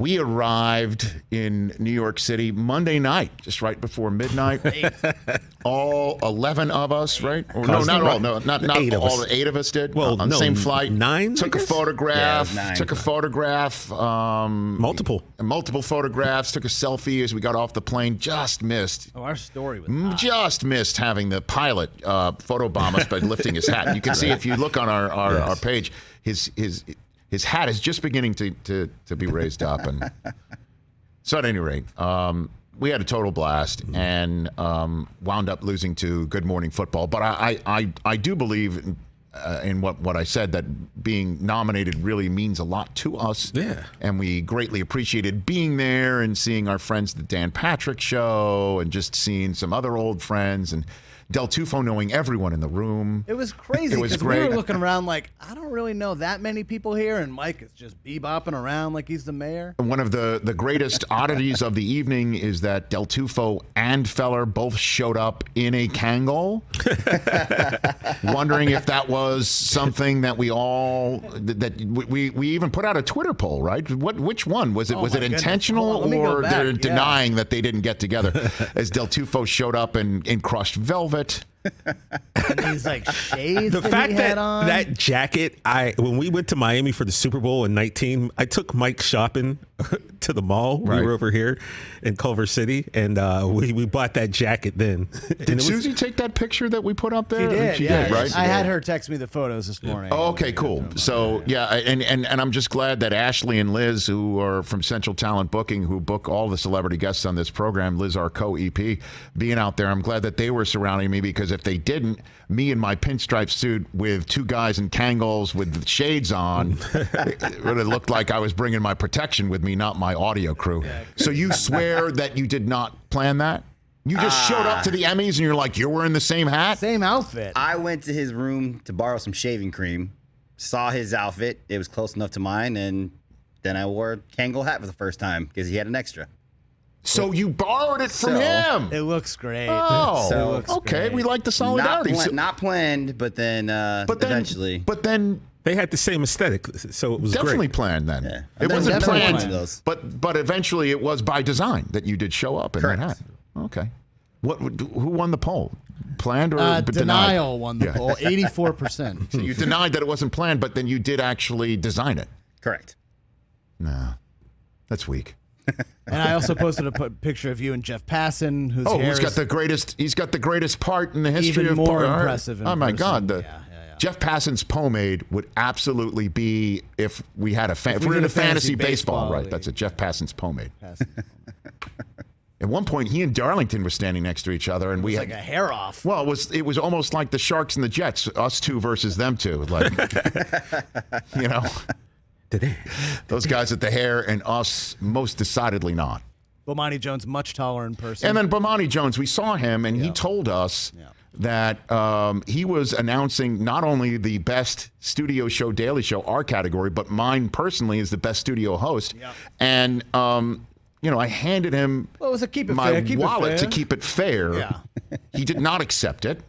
We arrived in New York City Monday night, just right before midnight. All 11 of us, right? Or, no, not all. No, not all. The 8 of us did. Well, on the same flight. 9. Took a photograph. Yeah, 9. Took a photograph. Multiple photographs. Took a selfie as we got off the plane. Just missed. Oh, our story was just missed having the pilot photobomb us by lifting his hat. You can see if you look on our page, his hat is just beginning to be raised up. And so at any rate, we had a total blast and wound up losing to Good Morning Football. But I do believe in what I said, that being nominated really means a lot to us. Yeah. And we greatly appreciated being there and seeing our friends at the Dan Patrick Show and just seeing some other old friends and Del Tufo knowing everyone in the room. It was crazy. It was because great. We were looking around like, I don't really know that many people here, and Mike is just bebopping around like he's the mayor. One of the greatest oddities of the evening is that Del Tufo and Feller both showed up in a Kangol. Wondering if that was something that we even put out a Twitter poll, right? Which one? Was it intentional or they're denying that they didn't get together? As Del Tufo showed up in crushed velvet. And these like shades. The fact he that had on. that jacket, when we went to Miami for the Super Bowl in 19, I took Mike shopping to the mall. Right. We were over here in Culver City, and we bought that jacket then. Did Susie take that picture that we put up there? She did, right? I had her text me the photos this morning. Oh, okay, cool. So, yeah, and I'm just glad that Ashley and Liz, who are from Central Talent Booking, who book all the celebrity guests on this program, Liz, our co-EP, being out there, I'm glad that they were surrounding me, because if they didn't, me in my pinstripe suit with 2 guys in Kangols with shades on, it would have looked like I was bringing my protection with me, not my audio crew. So you swear that you did not plan that? You just showed up to the Emmys and you're like, you're wearing the same hat? Same outfit. I went to his room to borrow some shaving cream, saw his outfit. It was close enough to mine, and then I wore a Kangol hat for the first time because he had an extra. So you borrowed it from him. It looks great. Oh, okay. We like the solidarity. Not planned, but then eventually. But then they had the same aesthetic, so it was definitely great. planned then. Yeah. It wasn't planned, planned. but eventually it was by design that you did show up in Correct. that hat. Okay. Who won the poll? Planned or denied? Denial won the poll, 84%. So you denied that it wasn't planned, but then you did actually design it. Correct. No, that's weak. And I also posted a picture of you and Jeff Passan, whose hair he's got the greatest. He's got the greatest part in the history even of more art. impressive. Oh my person. God! Jeff Passan's pomade would absolutely be if we had if we're in a fantasy baseball, right? That's it. Jeff Passan's pomade. At one point, he and Darlington were standing next to each other, and we had like a hair off. Well, it was almost like the Sharks and the Jets, us two versus them two. Like, you know, those guys with the hair, and us most decidedly not. Bomani Jones much taller in person. And then Bomani Jones, we saw him, and he told us that he was announcing not only the best studio show, Daily Show, our category, but mine personally is the best studio host. Yeah. And you know, I handed him it was a my wallet to keep it fair. Yeah. He did not accept it,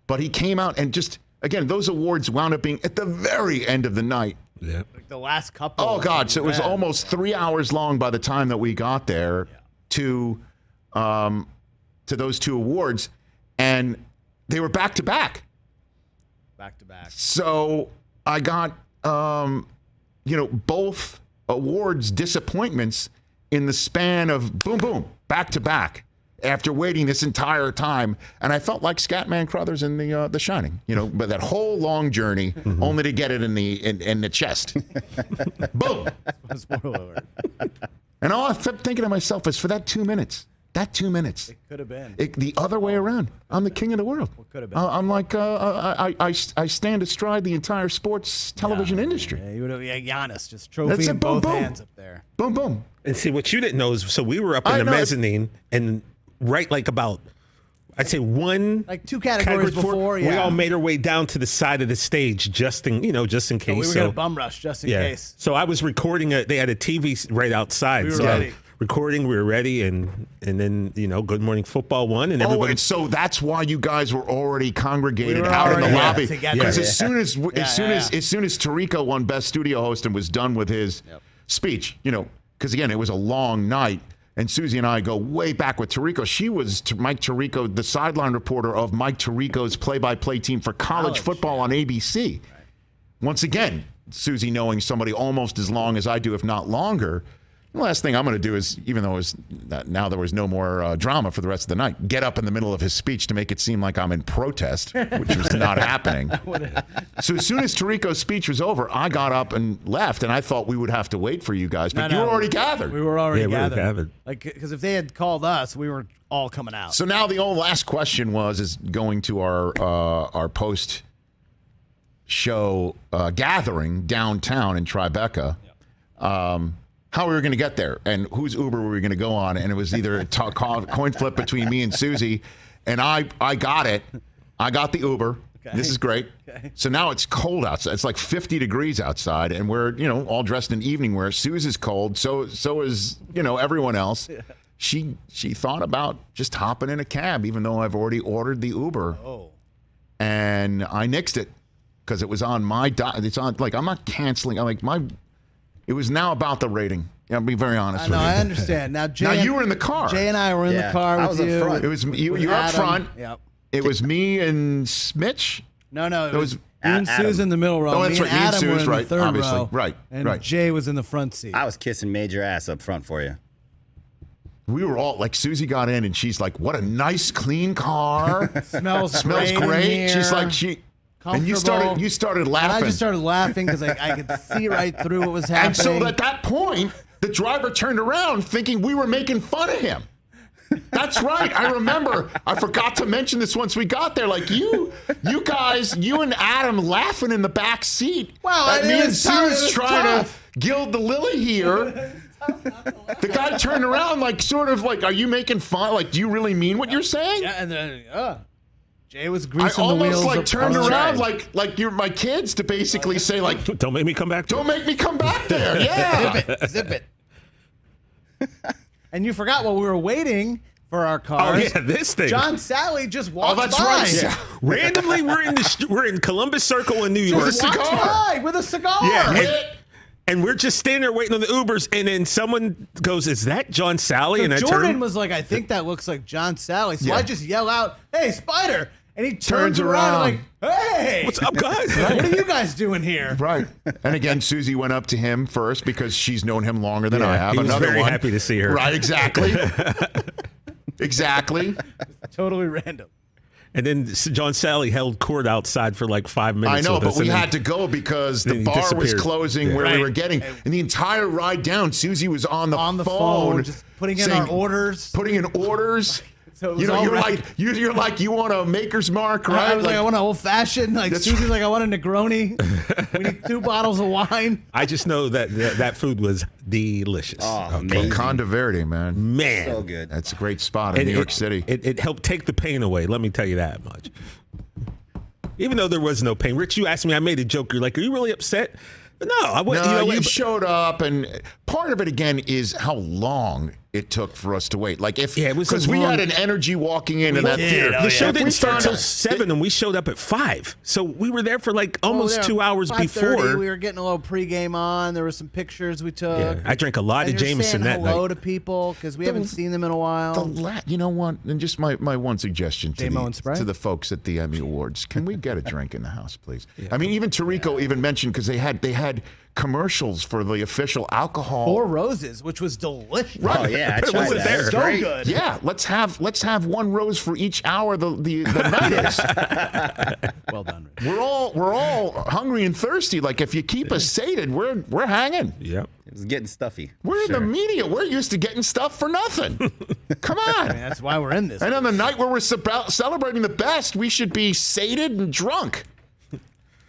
but he came out and just, again, those awards wound up being at the very end of the night. Yeah. Like the last couple. Oh, God. So it was almost 3 hours long by the time that we got there to those 2 awards. And they were back to back. Back to back. So I got, you know, both awards disappointments in the span of boom, boom, back to back after waiting this entire time. And I felt like Scatman Crothers in The Shining, you know, but that whole long journey only to get it in the chest. Boom. Spoiler alert. And all I kept thinking to myself is for that 2 minutes. That 2 minutes. It could have been. The other way around. I'm the king of the world. What could have been? I'm like, I stand astride the entire sports television industry. Yeah, you would have Giannis, just trophy in both hands up there. Boom, boom. And see, what you didn't know is, so we were up in the mezzanine, and right like about, I'd say like 2 categories before, we all made our way down to the side of the stage just in case. So we were going to bum rush just in case. So I was recording they had a TV right outside. We were ready. Recording, we were ready, and then, you know, Good Morning Football won, and everybody. And so that's why you guys were already congregated We were out in the already lobby. together. Because as soon as Tarico won Best Studio Host and was done with his speech, you know, because again, it was a long night. And Susie and I go way back with Tirico. She was Mike Tirico, the sideline reporter of Mike Tirico's play-by-play team for college football on ABC. Right. Once again, Susie knowing somebody almost as long as I do, if not longer. The last thing I'm going to do is, even though now there was no more drama for the rest of the night, get up in the middle of his speech to make it seem like I'm in protest, which was not happening. So as soon as Tirico's speech was over, I got up and left, and I thought we would have to wait for you guys, but you were already gathered. We were already gathered. We were gathered. Like, because if they had called us, we were all coming out. So now the last question is going to our post show gathering downtown in Tribeca. How we were going to get there and whose Uber were we going to go on. And it was either a coin flip between me and Susie. And I got it. I got the Uber. Okay. This is great. Okay. So now it's cold outside. It's like 50 degrees outside. And we're, all dressed in evening wear. Susie's cold. So is, everyone else. Yeah. She thought about just hopping in a cab, even though I've already ordered the Uber. Oh. And I nixed it because it was on my it's on, like, I'm not canceling. It was now about the rating. I'll be very honest with you. I understand. Now, you were in the car. Jay and I were in the car with you. Up front. It was you were up front. Yep. It was me and Mitch. No. It was and Sue's in the middle row. Oh, that's right. Me and Adam were in the right, third obviously. row. Right. And Jay was in the front seat. I was kissing major ass up front for you. We were all like, Susie got in and she's like, "What a nice, clean car. Smells great." She's like, and you started laughing. And I just started laughing because I could see right through what was happening. And so at that point, the driver turned around thinking we were making fun of him. That's right. I remember. I forgot to mention this once we got there. Like you guys, you and Adam laughing in the back seat. Well, me and Sue's trying to gild the lily here. The guy turned around like, sort of like, "Are you making fun? Like, do you really mean what you're saying?" Yeah, and then Jay was greasing the wheels. I almost turned around like you're my kids to basically say like, "Don't make me come back. Don't make me come back there." Yeah, zip it. And you forgot while we were waiting for our cars. Oh yeah, this thing. John Sally just walked that's by. right. Yeah. Randomly, we're in Columbus Circle in New York. With a cigar. With a cigar. Yeah. And we're just standing there waiting on the Ubers, and then someone goes, "Is that John Sally?" So and Jordan was like, "I think that looks like John Sally." So I just yell out, "Hey, Spider!" And he turns around like, "Hey, what's up, guys? What are you guys doing here?" Right. And again, Susie went up to him first because she's known him longer than I have. He was Another very one. happy to see her. Right, exactly. Exactly. Totally random. And then John Sally held court outside for like 5 minutes. I know, with but us, we had to go because the bar was closing where we were getting. And the entire ride down, Susie was on the phone just putting in our orders. Putting in orders. So you're like, you want a Maker's Mark, right? I was like, I want an old fashioned. Like Susie's like, I want a Negroni. We need 2 bottles of wine. I just know that food was delicious. Oh, amazing. Conde Verde, man. So good. That's a great spot in New York City. It helped take the pain away. Let me tell you that much. Even though there was no pain. Rich, you asked me, I made a joke. You're like, "Are you really upset?" No, I wasn't. No, you showed up, and part of it again is how long it took for us to wait. Like because we had an energy walking into that theater. The show didn't start till 7, and we showed up at 5. So we were there for like almost 2 hours before. We were getting a little pregame on. There were some pictures we took. Yeah, I drank a lot of Jameson that night. Hello to people because we haven't seen them in a while. You know what? And just my one suggestion to the folks at the Emmy Awards: can we get a drink in the house, please? Yeah. I mean, even Tirico even mentioned because they had commercials for the official alcohol. 4 Roses, which was delicious. Right. Oh yeah, it wasn't there. So good. Yeah, let's have 1 rose for each hour the night is. Well done, Rich. We're all hungry and thirsty. Like if you keep us sated, we're hanging. Yep. It was getting stuffy. We're in the media. We're used to getting stuff for nothing. Come on. I mean, that's why we're in this. And on the night where we're celebrating the best, we should be sated and drunk.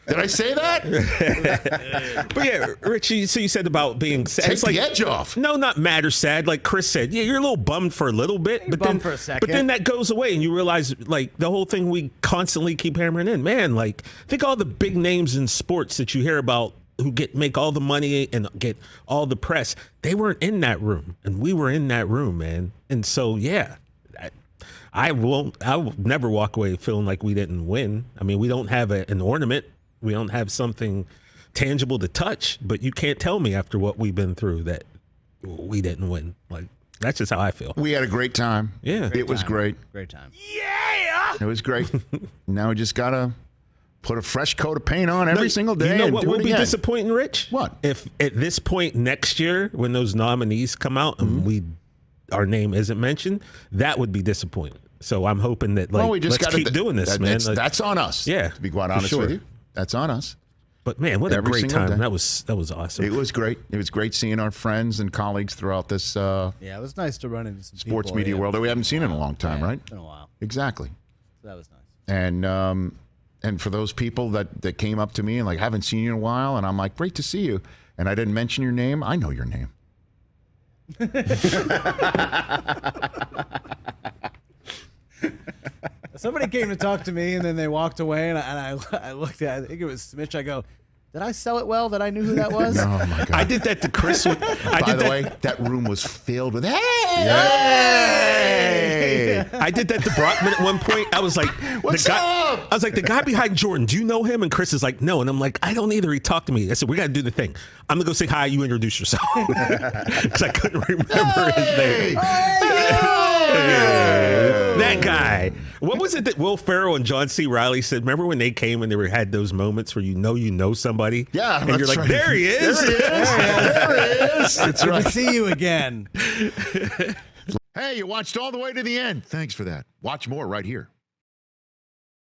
Did I say that? But yeah, Richie, so you said about being sad. Take the edge off. No, not mad or sad. Like Chris said, yeah, you're a little bummed for a little bit. For a second. But then that goes away and you realize like the whole thing we constantly keep hammering in. Man, like think all the big names in sports that you hear about who make all the money and get all the press. They weren't in that room and we were in that room, man. And so, yeah. I will never walk away feeling like we didn't win. I mean, we don't have an ornament. We don't have something tangible to touch, but you can't tell me after what we've been through that we didn't win. Like, that's just how I feel. We had a great time. Yeah. It was great. Great time. It was great. Now we just got to put a fresh coat of paint on every single day. You know and what do will it be again. disappointing, Rich? What? If at this point next year, when those nominees come out and our name isn't mentioned, that would be disappointing. So I'm hoping that Well, we just let's gotta keep doing this, man. Like, That's on us. Yeah, To be quite for honest sure. with you. That's on us. But man, what a Every great single time. day. That was awesome. It was great. It was great seeing our friends and colleagues throughout this Yeah, it was nice to run into some sports people, media yeah. world that we haven't seen in a long time, Yeah, right? It's been a while. Exactly. So that was nice. And for those people that came up to me and like, haven't seen you in a while, and I'm like, great to see you, and I didn't mention your name, I know your name. Somebody came to talk to me, and then they walked away, and I looked at, I think it was Mitch. I go, did I sell it well that I knew who that was? Oh my God. I did that to Chris. By By the way, that room was filled with, hey! I did that to Brockman at one point. I was like, What's the guy, up? I was like, the guy behind Jordan, do you know him? And Chris is like, no. And I'm like, I don't either. He talked to me. I said, we got to do the thing. I'm going to go say hi. You introduce yourself. Because I couldn't remember his name. That guy. What was it that Will Ferrell and John C. Reilly said? Remember when they came and they had those moments where you know somebody? Yeah. And you're that's like, right. there he is. There he is. There he is. That's Good right. to see you again. Hey, you watched all the way to the end. Thanks for that. Watch more right here.